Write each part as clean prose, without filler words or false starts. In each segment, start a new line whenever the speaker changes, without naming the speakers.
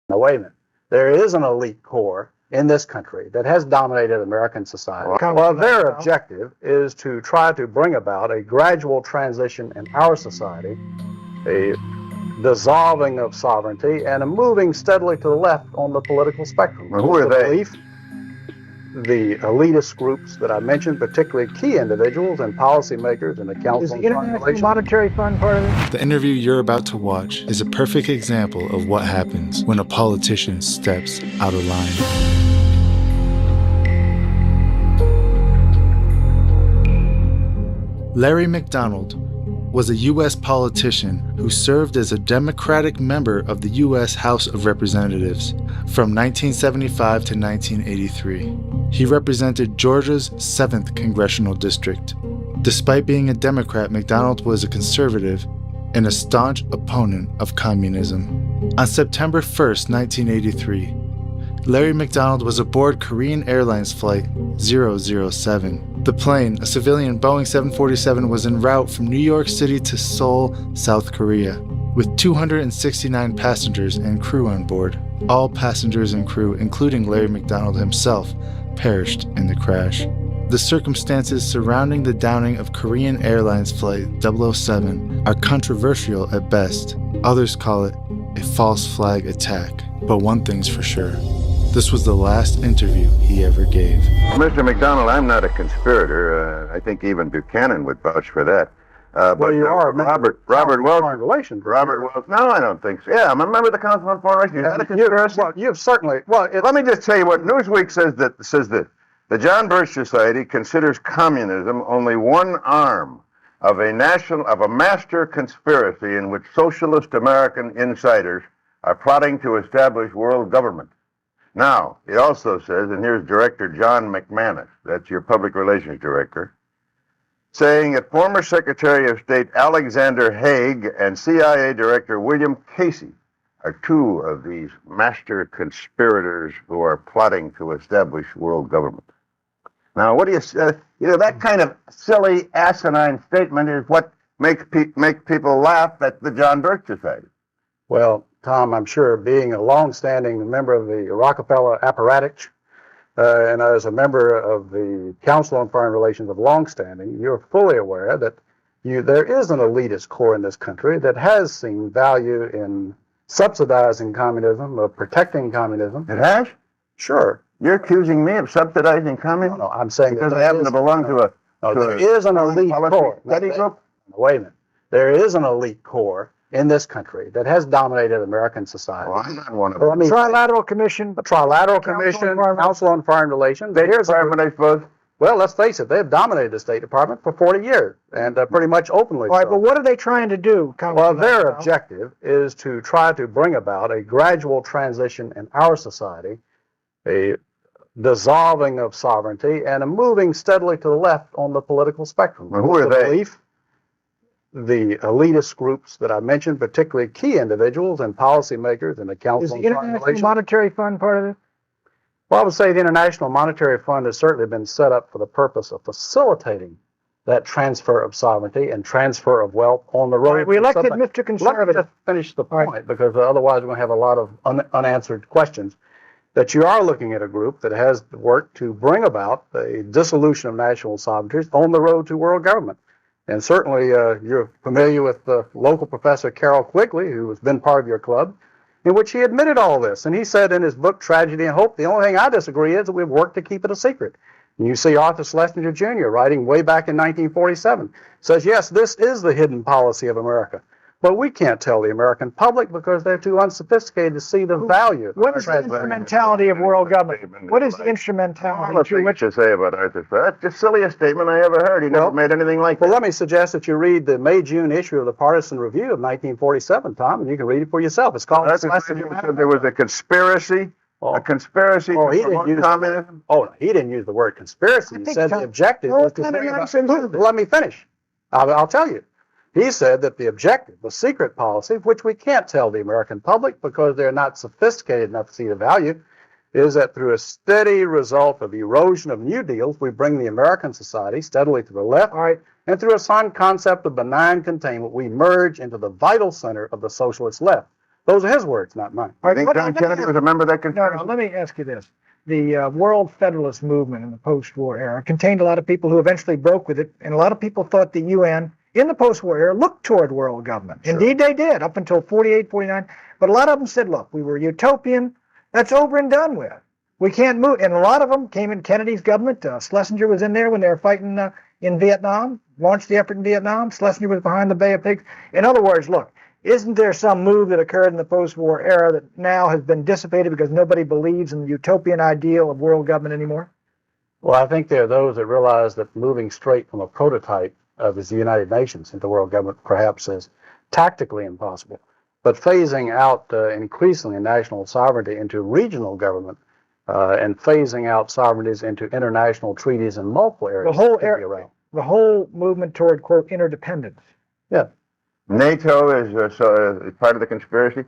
Now, wait a minute. There is an elite core in this country that has dominated American society. Well, their objective is to try to bring about a gradual transition in our society, a dissolving of sovereignty, and a moving steadily to the left on the political spectrum.
Well, who are they?
The elitist groups that I mentioned, particularly key individuals and policymakers in the Council
on Foreign Relations. Is the International Monetary Fund part of it?
The interview you're about to watch is a perfect example of what happens when a politician steps out of line. Larry McDonald was a U.S. politician who served as a Democratic member of the U.S. House of Representatives from 1975 to 1983. He represented Georgia's 7th Congressional District. Despite being a Democrat, McDonald was a conservative and a staunch opponent of communism. On September 1st, 1983, Larry McDonald was aboard Korean Airlines Flight 007. The plane, a civilian Boeing 747, was en route from New York City to Seoul, South Korea, with 269 passengers and crew on board. All passengers and crew, including Larry McDonald himself, perished in the crash. The circumstances surrounding the downing of Korean Airlines Flight 007 are controversial at best. Others call it a false flag attack. But one thing's for sure. This was the last interview he ever gave.
Mr. McDonald, I'm not a conspirator. I think even Buchanan would vouch for that.
Well, you are
Robert Welch.
Foreign Relations.
Robert Welch. No, I don't think so. Yeah, I'm a member of the Council on Foreign Relations. Is that a conspiracy?
Well, you've certainly. Well,
let me just tell you what Newsweek says that the John Birch Society considers communism only one arm of a master conspiracy in which socialist American insiders are plotting to establish world government. Now, it also says, and here's Director John McManus, that's your public relations director, saying that former Secretary of State Alexander Haig and CIA Director William Casey are two of these master conspirators who are plotting to establish world government. Now, what do you say? That kind of silly, asinine statement is what makes people laugh at the John Birch Society.
Well, Tom, I'm sure being a long-standing member of the Rockefeller apparatus and as a member of the Council on Foreign Relations of longstanding, you're fully aware that there is an elitist core in this country that has seen value in subsidizing communism, of protecting communism.
It has?
Sure.
You're accusing me of subsidizing communism?
No, I'm saying
because I happen to belong to a...
there is an elite core.
Study group?
Wait a minute. There is an elite core in this country that has dominated American society.
Well, I'm not one of them.
Trilateral Commission.
The Trilateral Commission, Council on Foreign Relations.
State Department, I suppose.
Well, let's face it, they've dominated the State Department for 40 years, and pretty much openly.
All right,
so.
but what are they trying to do?
Well, their objective is to try to bring about a gradual transition in our society, a dissolving of sovereignty, and a moving steadily to the left on the political spectrum.
Well, who are they?
The elitist groups that I mentioned, particularly key individuals and policymakers in the Council on Foreign Relations.
Is the International Monetary Fund part of it?
Well, I would say the International Monetary Fund has certainly been set up for the purpose of facilitating that transfer of sovereignty and transfer of wealth on the road.
Right, we elected Mr. Conservative.
Let me just finish the point, because otherwise we're going to have a lot of unanswered questions. That you are looking at a group that has worked to bring about a dissolution of national sovereignty on the road to world government. And certainly you're familiar with the local professor Carroll Quigley, who has been part of your club, in which he admitted all this. And he said in his book, Tragedy and Hope, the only thing I disagree is that we've worked to keep it a secret. And you see Arthur Schlesinger Jr. writing way back in 1947, says, yes, this is the hidden policy of America. But we can't tell the American public because they're too unsophisticated to see the value.
What is the instrumentality of world government? What is the instrumentality?
What you say about Arthur? That's the silliest statement I ever heard. He never made anything like that.
Well, let me suggest that you read the May-June issue of the Partisan Review of 1947, Tom, and you can read it for yourself. It's called...
Arthur Schlesinger said there was a conspiracy. A conspiracy to promote communism?
Oh, he didn't use the word conspiracy. He said the objective was to bring about... Let me finish. I'll tell you. He said that the objective, the secret policy, which we can't tell the American public because they're not sophisticated enough to see the value, is that through a steady result of erosion of new deals, we bring the American society steadily to the left, and through a sound concept of benign containment, we merge into the vital center of the socialist left. Those are his words, not mine.
I think John Kennedy was a member of that
No,
conspiracy.
let me ask you this. The World Federalist Movement in the post-war era contained a lot of people who eventually broke with it, and a lot of people thought the UN in the post-war era looked toward world government.
Sure.
Indeed, they did, up until 48, 49. But a lot of them said, look, we were utopian. That's over and done with. We can't move. And a lot of them came in Kennedy's government. Schlesinger was in there when they were fighting in Vietnam, launched the effort in Vietnam. Schlesinger was behind the Bay of Pigs. In other words, look, isn't there some move that occurred in the post-war era that now has been dissipated because nobody believes in the utopian ideal of world government anymore?
Well, I think there are those that realize that moving straight from a prototype of the United Nations into world government perhaps is tactically impossible. But phasing out increasingly national sovereignty into regional government and phasing out sovereignties into international treaties in multiple areas.
The whole movement toward, quote, interdependence.
Yeah.
NATO is part of the conspiracy?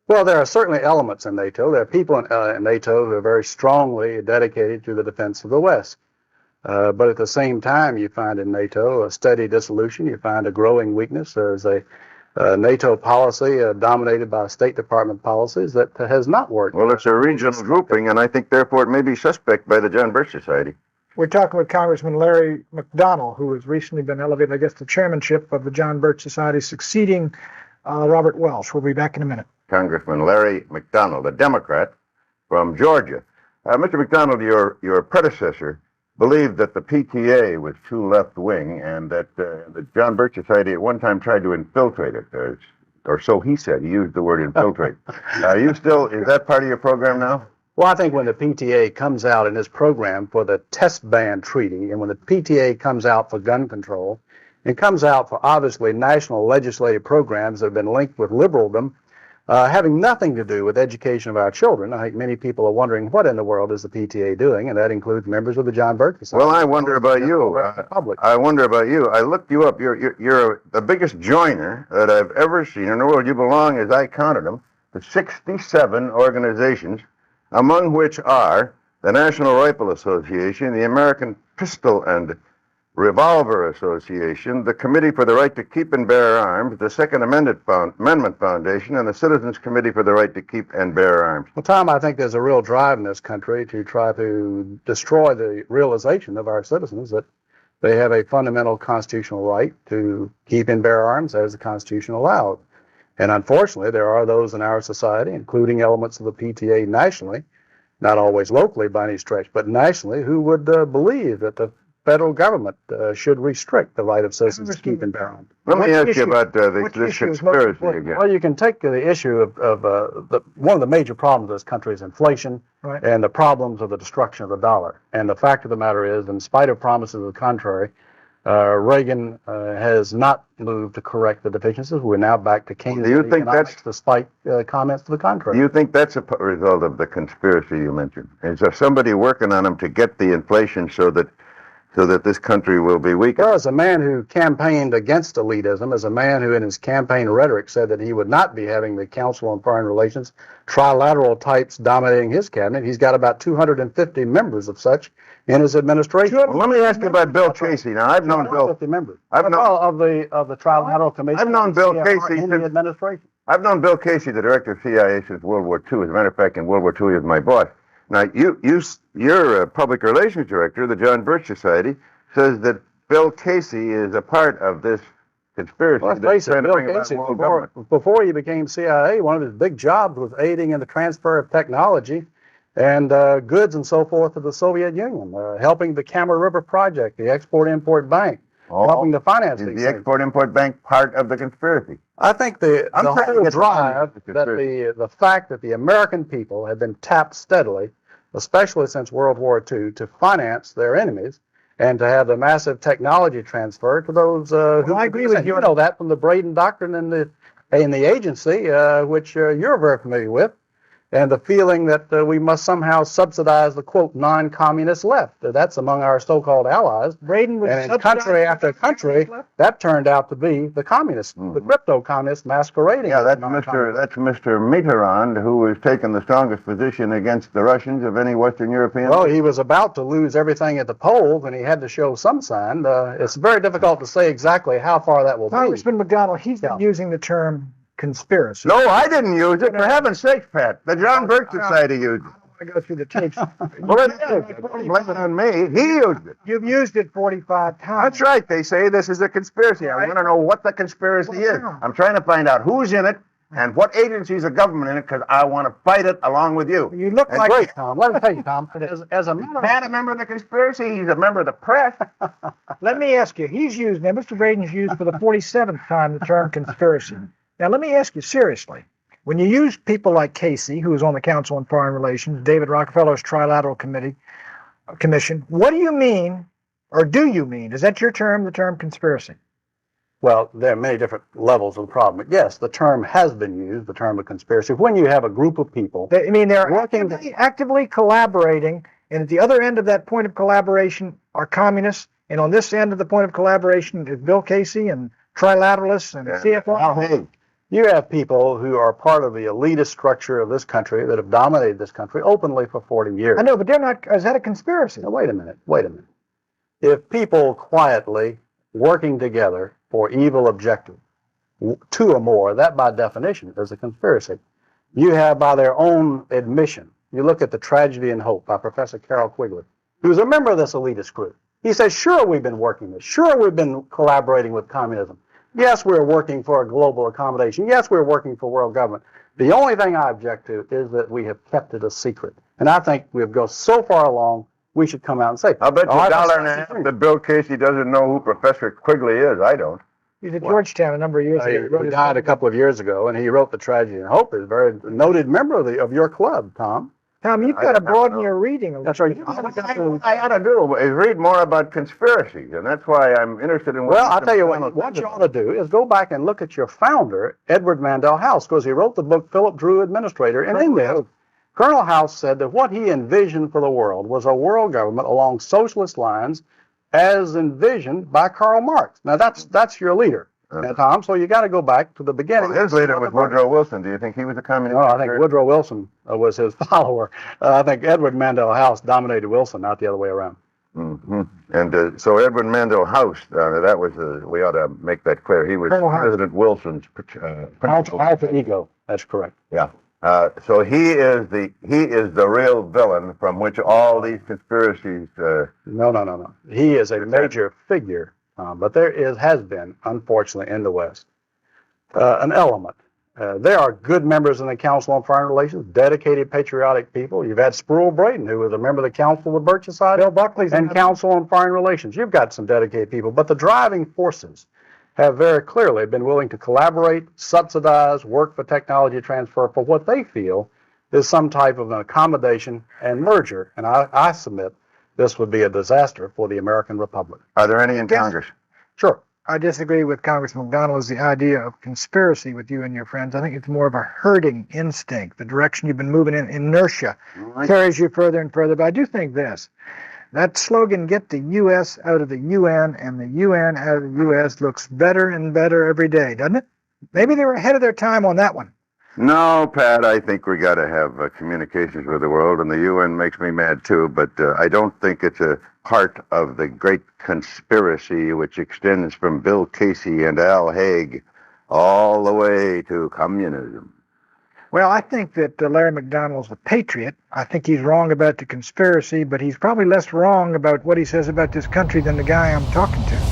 Well, there are certainly elements in NATO. There are people in NATO who are very strongly dedicated to the defense of the West. But at the same time, you find in NATO a steady dissolution. You find a growing weakness. There's a NATO policy dominated by State Department policies that has not worked.
Well, it's a regional grouping, and I think, therefore, it may be suspect by the John Birch Society.
We're talking with Congressman Larry McDonald, who has recently been elevated, I guess, to chairmanship of the John Birch Society, succeeding Robert Welch. We'll be back in a minute.
Congressman Larry McDonald, a Democrat from Georgia. Mr. McDonald, your predecessor believed that the PTA was too left-wing and that the John Birch Society at one time tried to infiltrate it, or so he said. He used the word infiltrate. Is that part of your program now?
Well, I think when the PTA comes out in this program for the test ban treaty, and when the PTA comes out for gun control, and comes out for obviously national legislative programs that have been linked with liberaldom, having nothing to do with education of our children, I think many people are wondering what in the world is the PTA doing, and that includes members of the John Birch Society.
Well, I wonder about you. I wonder about you. I looked you up. You're the biggest joiner that I've ever seen in the world. You belong, as I counted them, to 67 organizations, among which are the National Rifle Association, the American Pistol and Revolver Association, the Committee for the Right to Keep and Bear Arms, the Second Amendment Foundation, and the Citizens Committee for the Right to Keep and Bear Arms.
Well, Tom, I think there's a real drive in this country to try to destroy the realization of our citizens that they have a fundamental constitutional right to keep and bear arms as the Constitution allows. And unfortunately, there are those in our society, including elements of the PTA nationally, not always locally by any stretch, but nationally, who would believe that the federal government should restrict the right of citizens to keep and bear arms.
Let me ask you about this conspiracy again.
Well, you can take the issue of one of the major problems of this country is inflation,
Right.
and the problems of the destruction of the dollar. And the fact of the matter is, in spite of promises to the contrary, Reagan has not moved to correct the deficiencies. We're now back to Keynesian
Do you think
economics,
that's
despite comments to the contrary.
Do you think that's a result of the conspiracy you mentioned? Is there somebody working on them to get the inflation so that this country will be weaker?
Well, as a man who campaigned against elitism, as a man who in his campaign rhetoric said that he would not be having the Council on Foreign Relations trilateral types dominating his cabinet, he's got about 250 members of such in his administration.
Well, let me ask you about Bill Casey. Now, I've known Bill.
250 members.
I've known,
of the trilateral commission.
I've known Bill Casey
in the
since-
administration.
I've known Bill Casey, the director of CIA, since World War II. As a matter of fact, in World War II, he was my boss. Now, you're a public relations director of the John Birch Society, says that Bill Casey is a part of this conspiracy.
Well, let's face it,
trying to
Bill
bring about
Casey,
world government.
before he became CIA, one of his big jobs was aiding in the transfer of technology and goods and so forth to the Soviet Union, helping the Kama River Project, the Export-Import Bank, helping to finance
Is
these
the
things.
Export-Import Bank part of the conspiracy?
I think the
I'm trying to
whole
get
drive,
the
that the fact that the American people have been tapped steadily, especially since World War II, to finance their enemies and to have the massive technology transfer to those who
I agree with you.
You know that from the Braden Doctrine in the agency, which you're very familiar with, and the feeling that we must somehow subsidize the, quote, non-communist left. That's among our so-called allies.
Braden was
And in country after country, that turned out to be the communists, the crypto-communists masquerading.
Yeah,
as
that's
non-communists.
Mr. Mitterrand, who has taken the strongest position against the Russians of any Western European.
Well, he was about to lose everything at the polls, and he had to show some sign. It's very difficult to say exactly how far that will be.
Congressman McDonald, he's been
Yeah.
using the term conspiracy.
No, I didn't use it. For heaven's sake, Pat. The John Birch Society used it.
I go through the tapes.
Well, it is. Don't blame it on me. He used it.
You've used it 45 times.
That's right. They say this is a conspiracy. I want to know what the conspiracy is. I'm trying to find out who's in it and what agencies of government in it, because I want to fight it along with you.
You look like
Great, Tom. Let me tell you, Tom, as a matter of
Pat, a member of the conspiracy, he's a member of the press.
Let me ask you, Mr. Braden's used for the 47th time the term conspiracy. Now, let me ask you seriously. When you use people like Casey, who is on the Council on Foreign Relations, David Rockefeller's Trilateral Commission, what do you mean, or do you mean, is that your term, the term conspiracy?
Well, there are many different levels of the problem. But yes, the term has been used, the term of conspiracy, when you have a group of people.
They're
working
actively collaborating, and at the other end of that point of collaboration are communists, and on this end of the point of collaboration is Bill Casey and trilateralists and CFR.
Al Haig.
You have people who are part of the elitist structure of this country that have dominated this country openly for 40 years.
I know, but they're not. Is that a conspiracy?
Now, wait a minute. If people quietly working together for evil objectives, two or more, that by definition is a conspiracy. You have, by their own admission, you look at The Tragedy and Hope by Professor Carroll Quigley, who's a member of this elitist group. He says, sure, we've been working this. Sure, we've been collaborating with communism. Yes, we're working for a global accommodation. Yes, we're working for world government. The only thing I object to is that we have kept it a secret. And I think we've gone so far along, we should come out and say,
I'll bet you $1.50 that Bill Casey doesn't know who Professor Quigley is. I don't.
He's at Georgetown a number of years ago.
He died a couple of years ago, and he wrote The Tragedy and Hope. He's a very noted member of your club, Tom.
Tom, you've got to broaden your reading a little.
That's right.
What I ought to do is read more about conspiracies, and that's why I'm interested in.
Well, I'll tell you what you ought to do is go back and look at your founder, Edward Mandell House, because he wrote the book Philip Drew Administrator, and in there, Colonel House said that what he envisioned for the world was a world government along socialist lines, as envisioned by Karl Marx. Now that's your leader. Now, Tom, so you got to go back to the beginning.
Well, his leader was Woodrow Wilson. Do you think he was a communist?
No, I think Woodrow Wilson was his follower. I think Edward Mandell House dominated Wilson, not the other way around.
Mm-hmm. And so Edward Mandell House, that was we ought to make that clear. He was President Wilson's
alter ego. That's correct.
Yeah. So he is the real villain from which all these conspiracies.
No. He is a major figure. But there has been, unfortunately, in the West, an element. There are good members in the Council on Foreign Relations, dedicated, patriotic people. You've had Sproul Braden, who was a member of the Council of the Birch Society,
Bill Buckley's
and Council on Foreign Relations. You've got some dedicated people. But the driving forces have very clearly been willing to collaborate, subsidize, work for technology transfer for what they feel is some type of an accommodation and merger. And I submit this would be a disaster for the American Republic.
Are there any in Congress?
Sure.
I disagree with Congressman McDonald as the idea of conspiracy with you and your friends. I think it's more of a herding instinct. The direction you've been moving in, inertia, carries you further and further. But I do think this. That slogan, get the U.S. out of the UN and the UN out of the U.S. looks better and better every day, doesn't it? Maybe they were ahead of their time on that one.
No, Pat, I think we got to have communications with the world, and the UN makes me mad too, but I don't think it's a part of the great conspiracy which extends from Bill Casey and Al Haig all the way to communism.
Well, I think that Larry McDonald's a patriot. I think he's wrong about the conspiracy, but he's probably less wrong about what he says about this country than the guy I'm talking to.